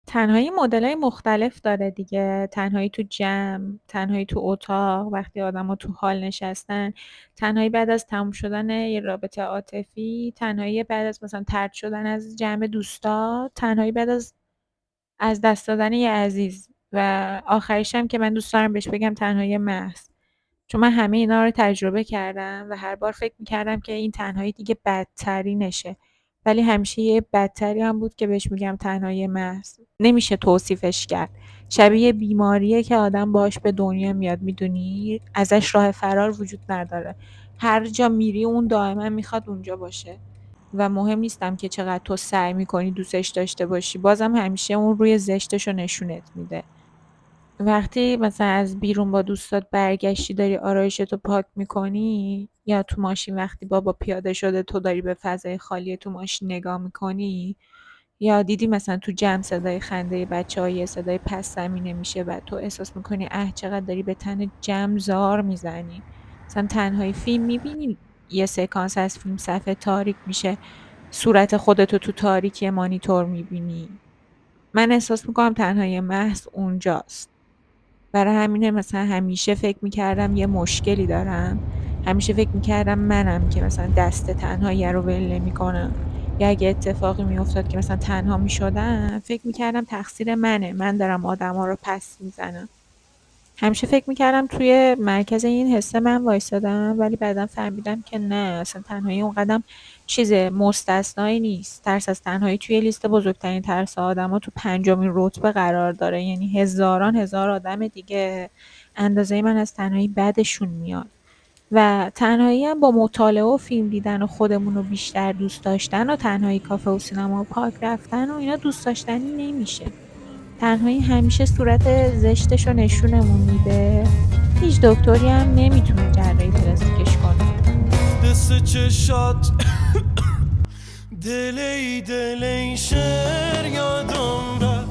تنهایی مدلای مختلف داره دیگه، تنهایی تو جمع، تنهایی تو اتاق وقتی آدما تو حال نشستن، تنهایی بعد از تموم شدن یه رابطه عاطفی، تنهایی بعد از مثلا طرد شدن از جمع دوستا، تنهایی بعد از دست دادن یه عزیز و آخریش هم که من دوست دارم بهش بگم تنهایی محض. چون من همه اینا رو تجربه کردم و هر بار فکر می‌کردم که این تنهایی دیگه بدترینشه، ولی همیشه یه بدتری هم بود که بهش میگم تنهایی محض. نمیشه توصیفش کرد. شبیه بیماریه که آدم باهاش به دنیا میاد، میدونی؟ ازش راه فرار وجود نداره. هر جا میری اون دائما میخواد اونجا باشه و مهم نیستم که چقدر تو سعی میکنی دوستش داشته باشی، بازم همیشه اون روی زشتشو نشونت میده. وقتی مثلا از بیرون با دوستات برگشتی داری آرایشتو پاک میکنی یا تو ماشین وقتی بابا پیاده شده تو داری به فضای خالی تو ماشین نگاه میکنی یا دیدی مثلا تو جمع صدای خنده بچه‌ها یه صدای پس زمینه میشه و تو احساس میکنی اه چقدر داری به تن جمع زار میزنی. مثلا تنهایی فیلم میبینی یه سکانس از فیلم صفحه تاریک میشه، صورت خودتو تو تاریکی مانیتور میبینی. من احساس میکنم تنهایی محض اونجاست. برای همینه مثلا همیشه فکر میکردم یه مشکلی دارم، همیشه فکر میکردم منم که مثلا دست تنهایی رو ول نمیکنم، یا اگه اتفاقی میافتاد که مثلا تنها میشدم فکر میکردم تقصیر منه، من دارم آدما رو پس میزنم. همیشه فکر میکردم توی مرکز این حسه من وایسادم، ولی بعدا فهمیدم که نه، اصلا تنهایی اونقدم چیز مستثنایی نیست. ترس از تنهایی توی لیست بزرگترین ترس آدما تو پنجمین رتبه قرار داره، یعنی هزاران هزار آدم دیگه اندازه من از تنهایی بدشون میاد. و تنهایی هم با مطالعه و فیلم دیدن و خودمون رو بیشتر دوست داشتن و تنهایی کافه و سینما و پارک رفتن و اینا دوست داشتنی نمیشه. تنهایی همیشه صورت زشتشو نشونمون میده. هیچ دکتری هم نمیتونه جراحی پلاستیکش کنه. دست چشات دلی دلی شعر یادم رفت